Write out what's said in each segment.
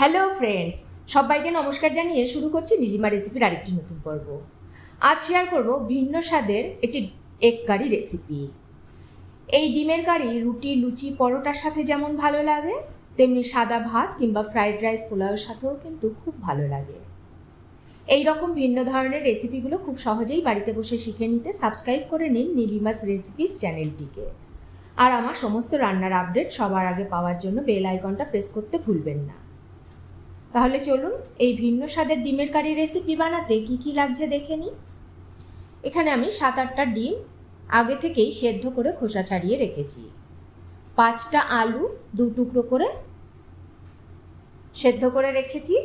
Hello friends, সবাইকে নমস্কার জানিয়ে শুরু করছি নীলিমা রেসিপির আরেকটি নতুন পর্ব। আজ শেয়ার করব ভিন্ন স্বাদের একটি এগ কারি রেসিপি। এই ডিমের কারি রুটি, লুচি, পরোটার সাথে যেমন ভালো লাগে, তেমনি সাদা ভাত কিংবা ফ্রাইড রাইস, পোলাওয়ের সাথেও কিন্তু খুব ভালো লাগে। এই রকম ভিন্ন ধরনের রেসিপিগুলো খুব সহজেই বাড়িতে বসে শিখে নিতে সাবস্ক্রাইব করে নিন নীলিমাস রেসিপিস চ্যানেলটিকে। আর আমার সমস্ত রান্নার আপডেট সবার আগে পাওয়ার জন্য বেল আইকনটা প্রেস করতে ভুলবেন না। তাহলে চলুন এই ভিন্ন স্বাদের ডিমের কারি রেসিপি বানাতে কি কি লাগছে দেখে নিই। এখানে আমি 7-8টা ডিম আগে থেকেই সেদ্ধ করে খোসা ছাড়িয়ে রেখেছি। 5টা আলু 2 টুকরো করে সেদ্ধ করে রেখেছি।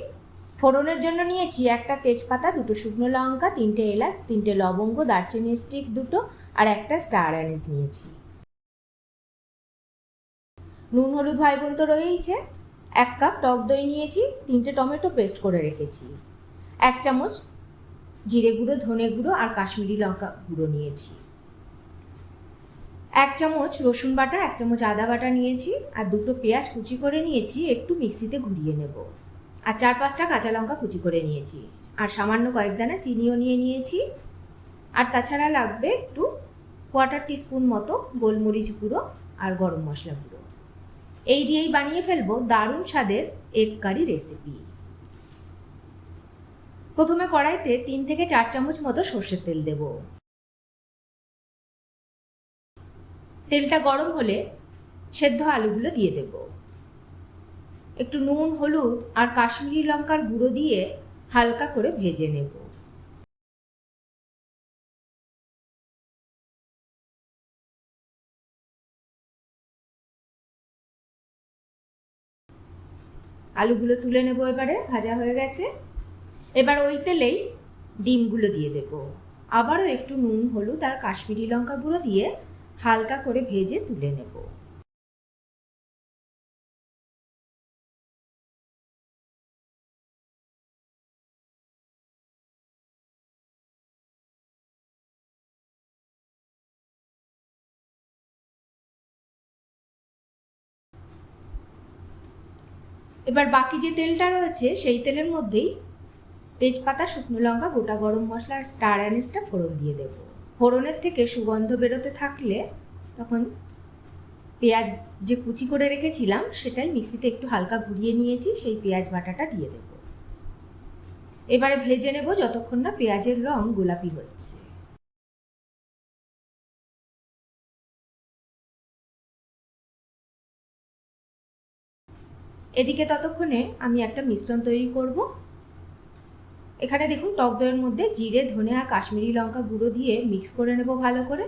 ফোড়নের জন্য নিয়েছি 1টা তেজপাতা, 2টো শুকনো লঙ্কা, 3টে এলাচ, 3টে লবঙ্গ, দারচিনি স্টিক 2টো আর 1টা স্টার অ্যানিস নিয়েছি। নুন হলুদ ভাই বোন তো রয়েইছে। 1 কাপ টক দই নিয়েছি, 3টে টমেটো পেস্ট করে রেখেছি। 1 চামচ জিরে গুঁড়ো, ধনে গুঁড়ো আর কাশ্মীরি লঙ্কা গুঁড়ো নিয়েছি। 1 চামচ রসুন বাটা, 1 চামচ আদা বাটা নিয়েছি আর 2টো পেঁয়াজ কুচি করে নিয়েছি, একটু মিক্সিতে ঘুরিয়ে নেব। আর 4-5টা কাঁচা লঙ্কা কুচি করে নিয়েছি আর সামান্য কয়েক দানা চিনিও নিয়েছি। আর তাছাড়া লাগবে একটু 1/4 টিস্পুন মতো গোলমরিচ গুঁড়ো আর গরম মশলা গুঁড়ো। এই দিয়েই বানিয়ে ফেলবো দারুণ স্বাদের এগ কারি রেসিপি। প্রথমে কড়াইতে 3 থেকে 4 চামচ মতো সর্ষের তেল দেব। তেলটা গরম হলে সেদ্ধ আলুগুলো দিয়ে দেব। একটু নুন, হলুদ আর কাশ্মীরি লঙ্কার গুঁড়ো দিয়ে হালকা করে ভেজে নেব। আলুগুলো তুলে নেব, এবারে ভাজা হয়ে গেছে। এবার ওই তেলেই ডিমগুলো দিয়ে দেব। আবারও একটু নুন, হলুদ আর কাশ্মীরি লঙ্কা গুঁড়ো দিয়ে হালকা করে ভেজে তুলে নেব। এবার বাকি যে তেলটা রয়েছে সেই তেলের মধ্যেই তেজপাতা, শুকনো লঙ্কা, গোটা গরম মশলা আর স্টার অ্যানিসটা ফোড়ন দিয়ে দেব। ফোড়নের থেকে সুগন্ধ বেরোতে থাকলে তখন পেঁয়াজ যে কুচি করে রেখেছিলাম সেটাই মিক্সিতে একটু হালকা ঘুরিয়ে নিয়েছি, সেই পেঁয়াজ বাটাটা দিয়ে দেব। এবারে ভেজে নেব যতক্ষণ না পেঁয়াজের রং গোলাপি হচ্ছে। এদিকে ততক্ষণে আমি একটা মিশ্রণ তৈরি করব। এখানে দেখুন টক দইয়ের মধ্যে জিরে, ধনে আর কাশ্মীরি লঙ্কা গুঁড়ো দিয়ে মিক্স করে নেব ভালো করে।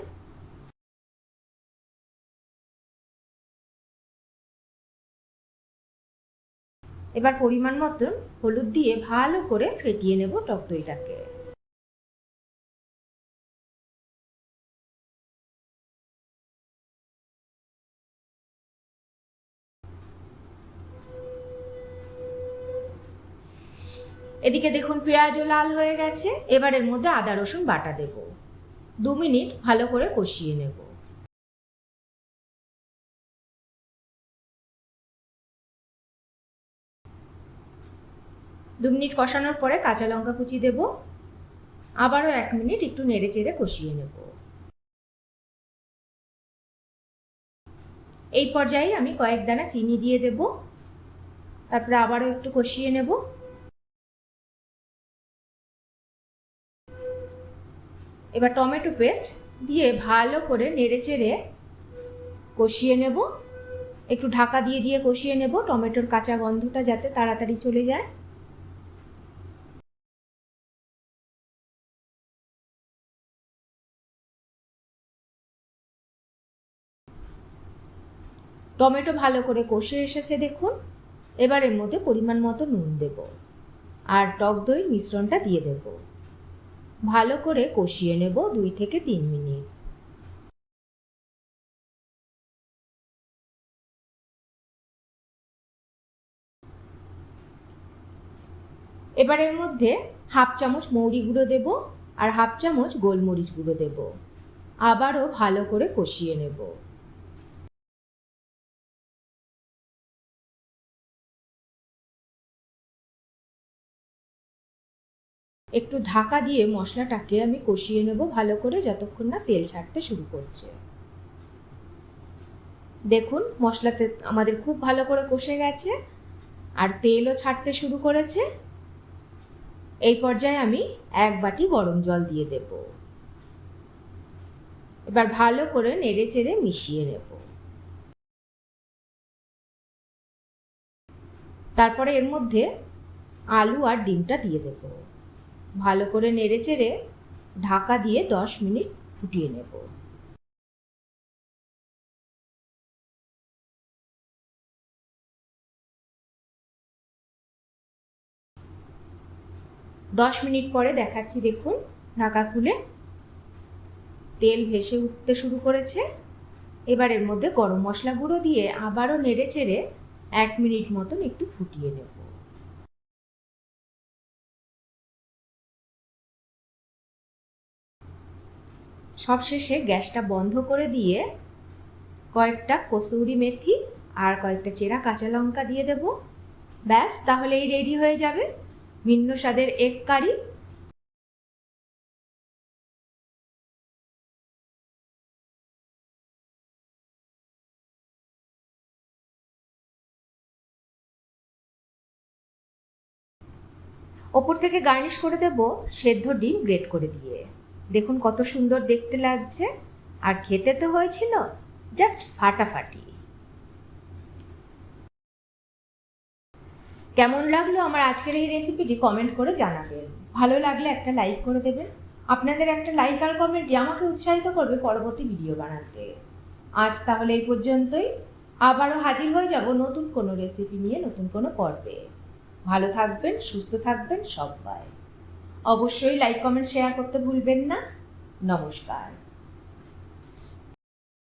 এবার পরিমাণ মতন হলুদ দিয়ে ভালো করে ফেটিয়ে নেব টক দইটাকে। এদিকে দেখুন পেঁয়াজও লাল হয়ে গেছে। এবার এর মধ্যে আদা রসুন বাটা দেব। 2 মিনিট ভালো করে কষিয়ে নেব। দু মিনিট কষানোর পরে কাঁচা লঙ্কা কুচি দেব। আবারও 1 মিনিট একটু নেড়ে চেড়ে কষিয়ে নেব। এই পর্যায়ে আমি কয়েক দানা চিনি দিয়ে দেব। তারপরে আবারও একটু কষিয়ে নেব। এবার টমেটো পেস্ট দিয়ে ভালো করে নেড়ে চেড়ে কষিয়ে নেব। একটু ঢাকা দিয়ে দিয়ে কষিয়ে নেব, টমেটোর কাঁচা গন্ধটা যাতে তাড়াতাড়ি চলে যায়। টমেটো ভালো করে কষে এসেছে দেখুন। এবার এর মধ্যে পরিমাণ মতো নুন দেব আর টক দইয়ের মিশ্রণটা দিয়ে দেব। ভালো করে কষিয়ে নেব 2 থেকে 3 মিনিট। এবার এর মধ্যে 1/2 চামচ মৌরি গুঁড়ো দেব আর 1/2 চামচ গোলমরিচ গুঁড়ো দেব। আবারও ভালো করে কষিয়ে নেব। একটু ঢাকা দিয়ে মশলাটাকে আমি কষিয়ে নেব ভালো করে, যতক্ষণ না তেল ছাড়তে শুরু করছে। দেখুন মশলাতে আমাদের খুব ভালো করে কষে গেছে আর তেলও ছাড়তে শুরু করেছে। এই পর্যায়ে আমি 1 বাটি গরম জল দিয়ে দেব। এবার ভালো করে নেড়ে চেড়ে মিশিয়ে নেব। তারপরে এর মধ্যে আলু আর ডিমটা দিয়ে দেব। ভালো করে নেড়ে চেড়ে ঢাকা দিয়ে 10 মিনিট ফুটিয়ে নেব। দশ মিনিট পরে দেখাচ্ছি, দেখুন ঢাকা খুলে তেল ভেসে উঠতে শুরু করেছে। এবার এর মধ্যে গরম মশলা গুঁড়ো দিয়ে আবারও নেড়ে চেড়ে 1 মিনিট মতন একটু ফুটিয়ে নেব। সবশেষে গ্যাসটা বন্ধ করে দিয়ে কয়েকটা কসুরি মেথি আর কয়েকটা চেরা কাঁচা লঙ্কা দিয়ে দেব। ব্যাস, তাহলেই রেডি হয়ে যাবে ভিন্ন স্বাদের এগ কারি। ওপর থেকে গার্নিশ করে দেব সেদ্ধ ডিম গ্রেট করে দিয়ে। দেখুন কত সুন্দর দেখতে লাগছে, আর খেতে তো হয়েছিল জাস্ট ফাটাফাটি। কেমন লাগলো আমার আজকের এই রেসিপিটি কমেন্ট করে জানাবেন। ভালো লাগলে একটা লাইক করে দেবেন। আপনাদের একটা লাইক আর কমেন্টই আমাকে উৎসাহিত করবে পরবর্তী ভিডিও বানাতে। আজ তাহলে এই পর্যন্তই। আবারও হাজির হয়ে যাব নতুন কোনো রেসিপি নিয়ে, নতুন কোনো পর্বে। ভালো থাকবেন, সুস্থ থাকবেন সবাই। অবশ্যই লাইক কমেন্ট শেয়ার করতে ভুলবেন না। নমস্কার।